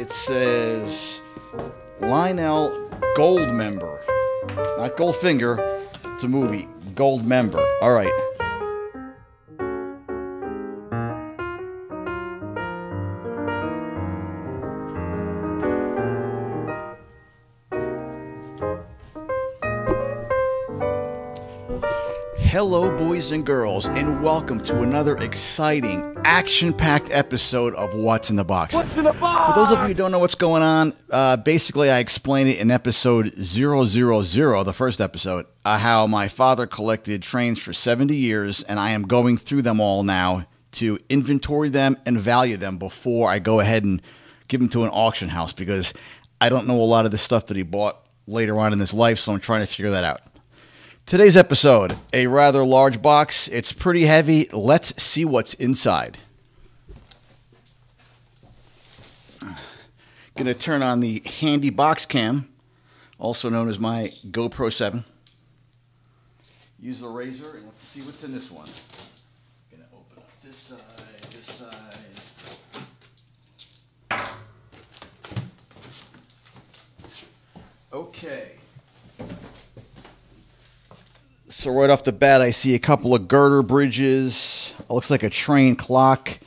It says Lionel Gold Member. Not Goldfinger. It's a movie. Gold Member. All right. Hello, boys and girls, and welcome to another exciting, action-packed episode of What's in the Box. What's in the box? For those of you who don't know what's going on, basically I explained it in episode 000, the first episode, how my father collected trains for 70 years, and I am going through them all now to inventory them and value them before I go ahead and give them to an auction house, because I don't know a lot of the stuff that he bought later on in his life, so I'm trying to figure that out. Today's episode, a rather large box. It's pretty heavy. Let's see what's inside. Going to turn on the handy box cam, also known as my GoPro 7. Use the razor, and let's see what's in this one. Going to open up this side, this side. Okay. So right off the bat, I see a couple of girder bridges. It looks like a train clock.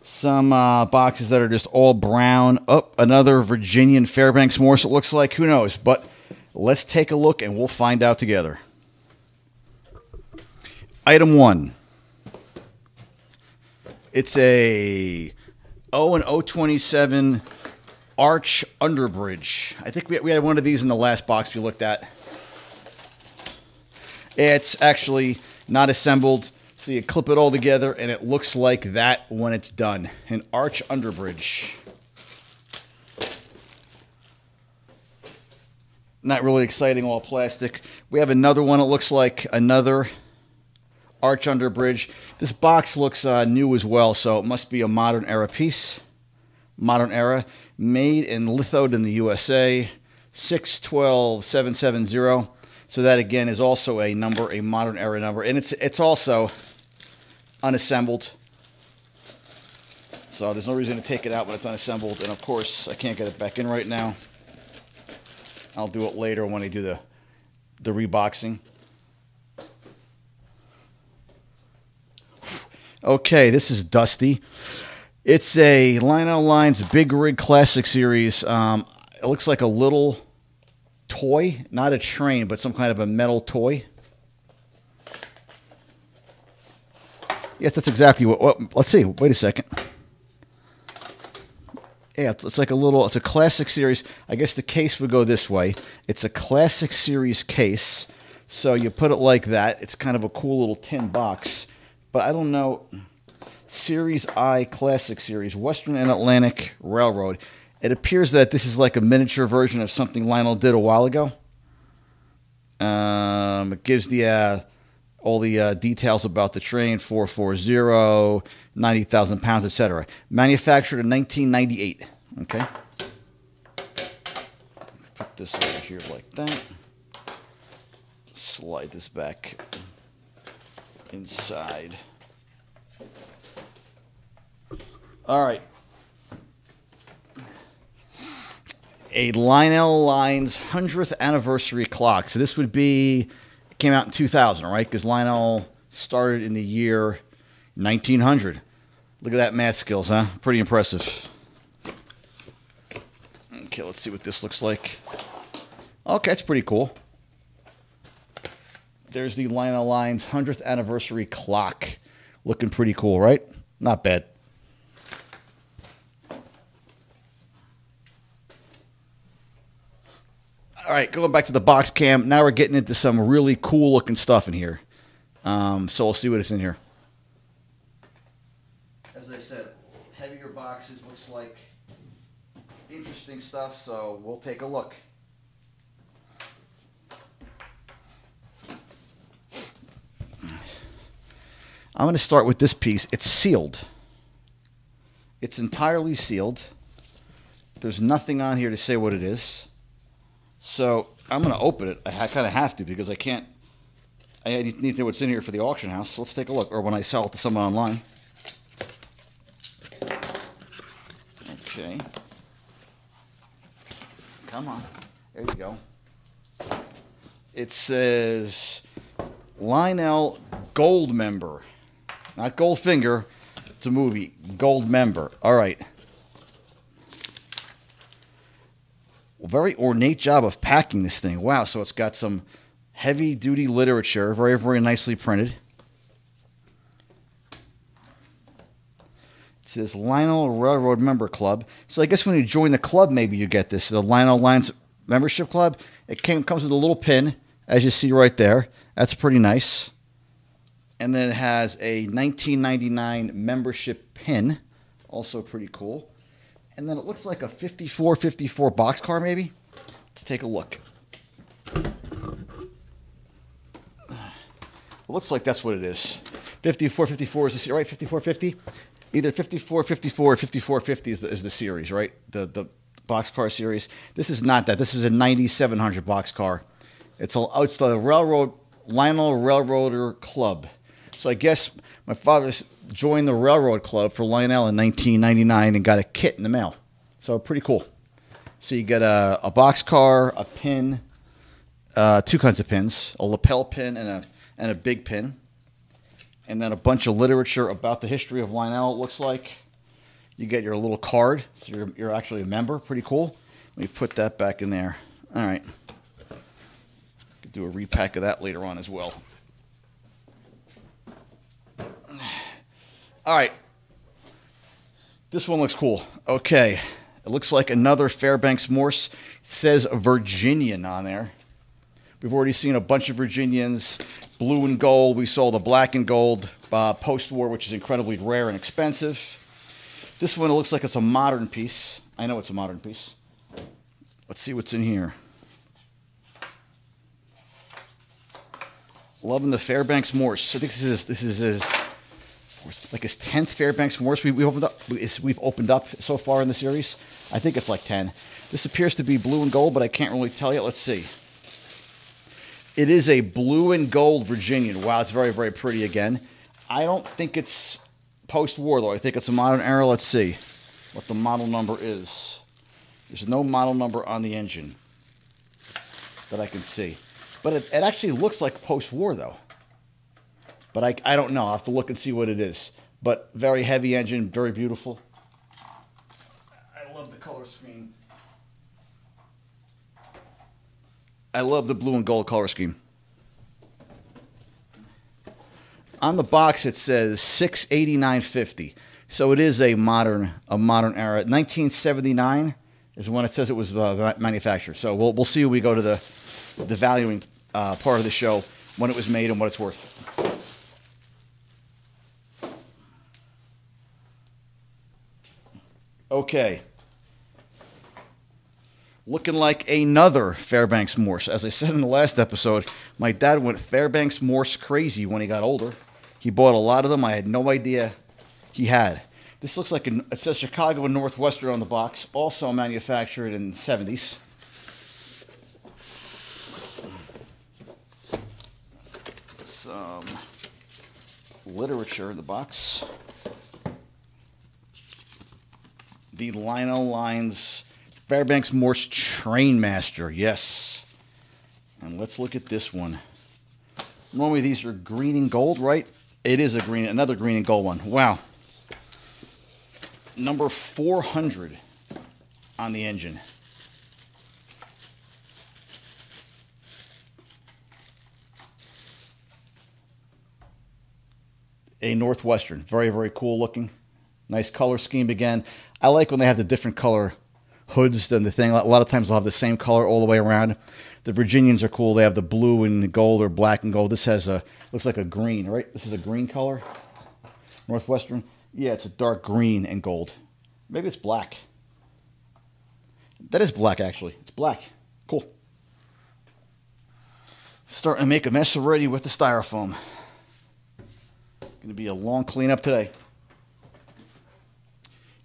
Some boxes that are just all brown. Oh, another Virginian Fairbanks-Morse, it looks like. Who knows? But let's take a look, and we'll find out together. Item 1. It's a 027 arch underbridge. I think we had one of these in the last box we looked at. It's actually not assembled, so you clip it all together, and it looks like that when it's done. An arch underbridge. Not really exciting, all plastic. We have another one, it looks like another arch underbridge. This box looks new as well, so it must be a modern era piece. Modern era, made and lithoed in the USA, 612770. So that, again, is also a number, a modern era number. And it's also unassembled. So there's no reason to take it out when it's unassembled. And, of course, I can't get it back in right now. I'll do it later when I do the reboxing. Okay, this is dusty. It's a Lionel Lines Big Rig Classic Series. It looks like a little toy, not a train, but some kind of a metal toy. Yes, that's exactly what let's see. Wait a second. Yeah, it's like a little, it's a classic series. I guess the case would go this way. It's a classic series case. So you put it like that. It's kind of a cool little tin box. But I don't know. Series I Classic Series, Western and Atlantic Railroad. It appears that this is like a miniature version of something Lionel did a while ago. It gives the all the details about the train, 440, 90,000 pounds, etc. Manufactured in 1998. Okay. Put this over here like that. Slide this back inside. All right. A Lionel Lines 100th anniversary clock. So this would be, it came out in 2000, right? Because Lionel started in the year 1900. Look at that math skills, huh? Pretty impressive. Okay, let's see what this looks like. Okay, that's pretty cool. There's the Lionel Lines 100th anniversary clock. Looking pretty cool, right? Not bad. All right, going back to the box cam. Now we're getting into some really cool looking stuff in here. So we'll see what is in here. As I said, heavier boxes, looks like interesting stuff, so we'll take a look. I'm going to start with this piece. It's sealed. It's entirely sealed. There's nothing on here to say what it is. So I'm going to open it. I kind of have to because I can't. I need to know what's in here for the auction house. So let's take a look. Or when I sell it to someone online. Okay. Come on. There you go. It says Lionel Gold Member. Not Goldfinger. It's a movie. Gold Member. All right. Well, very ornate job of packing this thing. Wow. So it's got some heavy-duty literature. Very, very nicely printed. It says Lionel Railroad Member Club. So I guess when you join the club, maybe you get this. The Lionel Lines Membership Club. It comes with a little pin, as you see right there. That's pretty nice. And then it has a 1999 membership pin. Also pretty cool. And then it looks like a 5454 boxcar, maybe. Let's take a look. It looks like that's what it is. 5454 is the series, right? 5450? Either 5454 or 5450 is the series, right? The boxcar series. This is not that. This is a 9700 boxcar. It's the Lionel Railroader Club. So I guess my father joined the railroad club for Lionel in 1999 and got a kit in the mail. So pretty cool. So you get a boxcar, a pin, two kinds of pins, a lapel pin and a big pin. And then a bunch of literature about the history of Lionel, it looks like. You get your little card, so you're actually a member. Pretty cool. Let me put that back in there. All right. Could do a repack of that later on as well. All right. This one looks cool. Okay. It looks like another Fairbanks-Morse. It says Virginian on there. We've already seen a bunch of Virginians, blue and gold. We saw the black and gold post-war, which is incredibly rare and expensive. This one, it looks like it's a modern piece. I know it's a modern piece. Let's see what's in here. Loving the Fairbanks-Morse. I think this is his like his 10th Fairbanks-Morse we've opened up so far in the series. I think it's like 10. This appears to be blue and gold, but I can't really tell you. Let's see. It is a blue and gold Virginian. Wow, it's very, very pretty again. I don't think it's post-war, though. I think it's a modern era. Let's see what the model number is. There's no model number on the engine that I can see. But it actually looks like post-war, though. But I don't know. I'll have to look and see what it is. But very heavy engine, very beautiful. I love the color scheme. I love the blue and gold color scheme. On the box, it says 689.50. So it is a modern era. 1979 is when it says it was manufactured. So we'll see when we go to the valuing part of the show when it was made and what it's worth. Okay. Looking like another Fairbanks-Morse. As I said in the last episode, my dad went Fairbanks-Morse crazy when he got older. He bought a lot of them. I had no idea he had. This looks like it says Chicago and Northwestern on the box, also manufactured in the 70s. Some literature in the box. The Lionel Lines Fairbanks-Morse Trainmaster, yes. And let's look at this one. Normally these are green and gold, right? It is another green and gold one. Wow. Number 400 on the engine. A Northwestern. Very, very cool looking. Nice color scheme again. I like when they have the different color hoods than the thing. A lot of times they'll have the same color all the way around. The Virginians are cool. They have the blue and gold or black and gold. This has looks like a green, right? This is a green color. Northwestern. Yeah, it's a dark green and gold. Maybe it's black. That is black, actually. It's black. Cool. Starting to make a mess already with the styrofoam. Going to be a long cleanup today.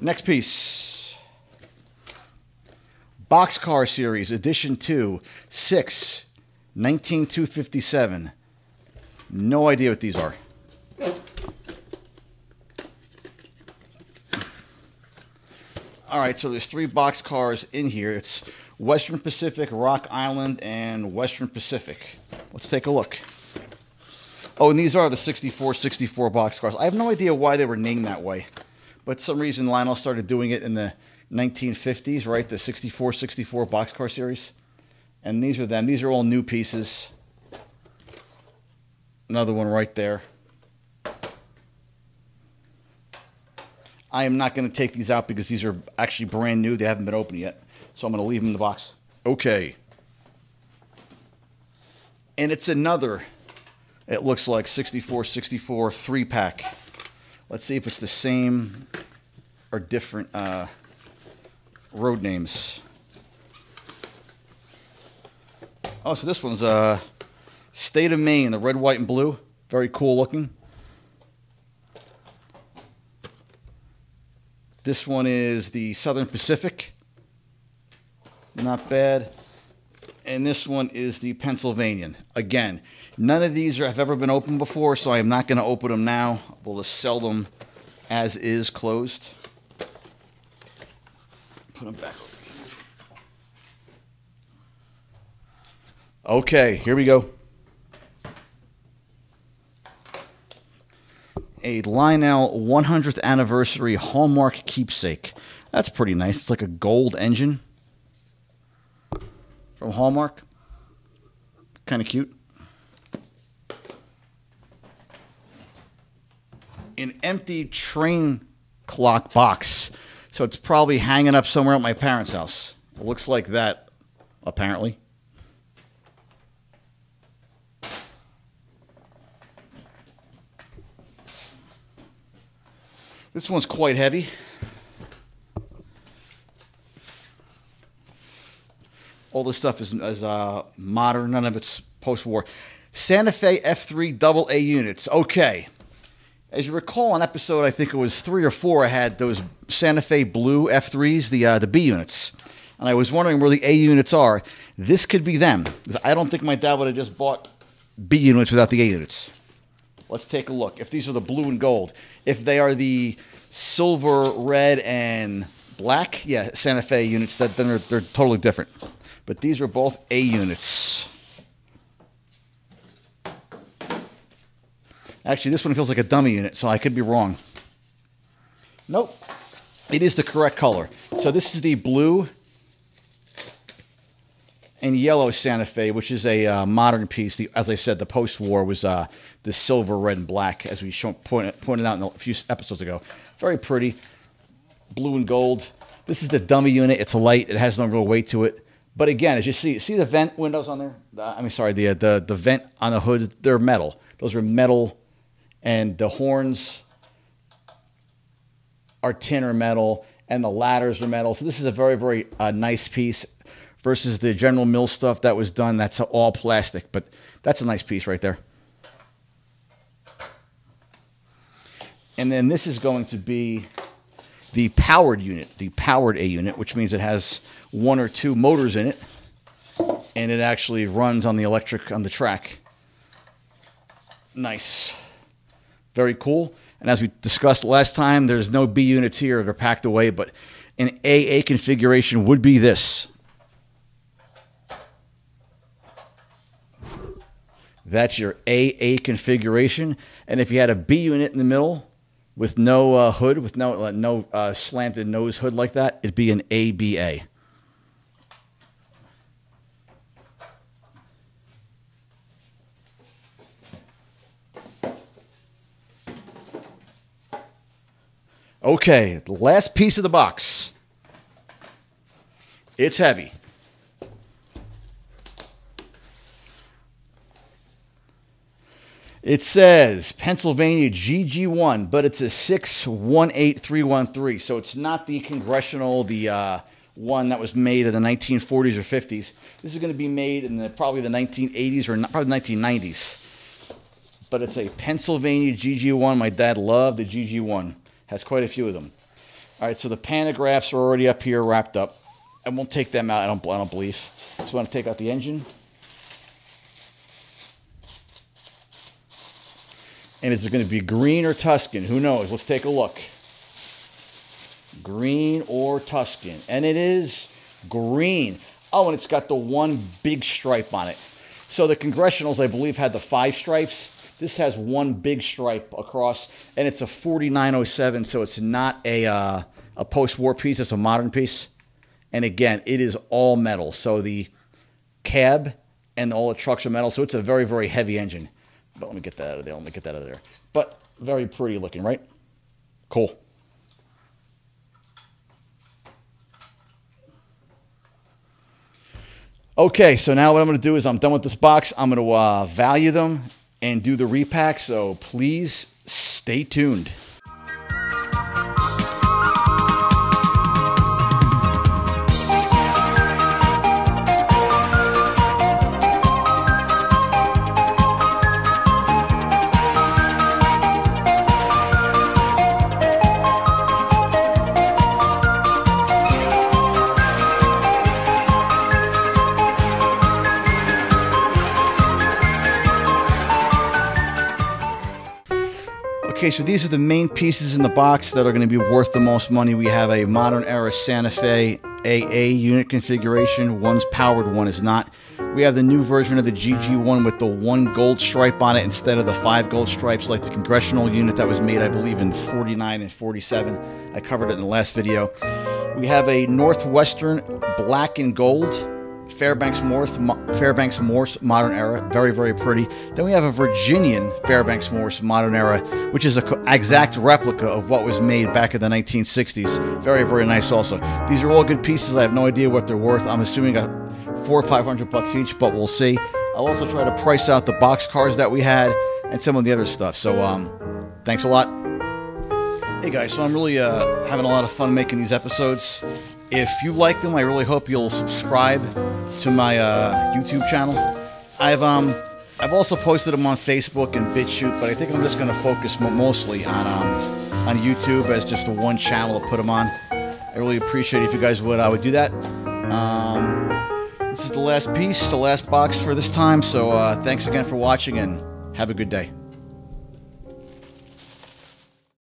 Next piece. Boxcar Series, Edition 2, 6, 19257. No idea what these are. All right, so there's 3 boxcars in here. It's Western Pacific, Rock Island, and Western Pacific. Let's take a look. Oh, and these are the 64 boxcars. I have no idea why they were named that way, but some reason Lionel started doing it in the 1950s, right? The 64 boxcar series. And these are them. These are all new pieces. Another one right there. I am not going to take these out because these are actually brand new. They haven't been opened yet. So I'm going to leave them in the box. Okay. And it's another, it looks like 64 3-pack. Let's see if it's the same or different road names. Oh, so this one's State of Maine, the red, white, and blue. Very cool looking. This one is the Southern Pacific. Not bad. And this one is the Pennsylvanian. Again, none of these have ever been opened before, so I am not going to open them now. We'll just sell them as is, closed. Put them back over here. Okay, here we go. A Lionel 100th anniversary Hallmark keepsake. That's pretty nice. It's like a gold engine from Hallmark. Kind of cute. An empty train clock box. So it's probably hanging up somewhere at my parents' house. It looks like that, apparently. This one's quite heavy. All this stuff is modern. None of it's post-war. Santa Fe F-3AA Units. Okay. As you recall, on episode, I think it was 3 or 4, I had those Santa Fe blue F3s, the B units. And I was wondering where the A units are. This could be them. I don't think my dad would have just bought B units without the A units. Let's take a look. If these are the blue and gold. If they are the silver, red, and black, yeah, Santa Fe units, then they're totally different. But these are both A units. Actually, this one feels like a dummy unit, so I could be wrong. Nope. It is the correct color. So this is the blue and yellow Santa Fe, which is a modern piece. As I said, the post-war was the silver, red, and black, as we pointed out in a few episodes ago. Very pretty. Blue and gold. This is the dummy unit. It's light. It has no real weight to it. But again, as you see the vent windows on there? The vent on the hood, they're metal. Those are metal, and the horns are tin or metal, and the ladders are metal. So this is a very, very nice piece versus the General Mills stuff that was done. That's all plastic, but that's a nice piece right there. And then this is going to be the powered unit, the powered A unit, which means it has 1 or 2 motors in it, and it actually runs on the electric on the track. Nice. Very cool. And as we discussed last time, there's no B units here. They're packed away, but an AA configuration would be this. That's your AA configuration. And if you had a B unit in the middle with no hood, with no slanted nose hood like that, it'd be an ABA. Okay, the last piece of the box. It's heavy. It says Pennsylvania GG1, but it's a 618313. So it's not the congressional, the one that was made in the 1940s or 50s. This is going to be made in probably the 1980s or probably 1990s. But it's a Pennsylvania GG1. My dad loved the GG1. Has quite a few of them. All right, so the pantographs are already up here, wrapped up. I won't take them out. I don't believe. Just want to take out the engine. And it's going to be green or Tuscan. Who knows? Let's take a look. Green or Tuscan. And it is green. Oh, and it's got the one big stripe on it. So the Congressionals, I believe, had the 5 stripes. This has one big stripe across, and it's a 4907, so it's not a post-war piece. It's a modern piece. And again, it is all metal. So the cab and all the trucks are metal, so it's a very, very heavy engine. But let me get that out of there. Let me get that out of there. But very pretty looking, right? Cool. Okay, so now what I'm going to do is I'm done with this box. I'm going to value them and do the repack, so please stay tuned. Okay, so these are the main pieces in the box that are going to be worth the most money. We have a modern era Santa Fe AA unit configuration. One's powered, one is not. We have the new version of the GG1 with the 1 gold stripe on it instead of the 5 gold stripes like the Congressional unit that was made, I believe, in 49 and 47. I covered it in the last video. We have a Northwestern black and gold Fairbanks-Morse modern era, very, very pretty. Then we have a Virginian Fairbanks-Morse modern era, which is an exact replica of what was made back in the 1960s. Very, very nice also. These are all good pieces. I have no idea what they're worth. I'm assuming $400 or $500 each, but we'll see. I'll also try to price out the box cars that we had and some of the other stuff. So thanks a lot. Hey guys, so I'm really having a lot of fun making these episodes. If you like them, I really hope you'll subscribe to my YouTube channel. I've also posted them on Facebook and BitChute, but I think I'm just going to focus mostly on YouTube as just the one channel to put them on. I really appreciate it if you guys would do that. This is the last piece, the last box for this time. So thanks again for watching, and have a good day.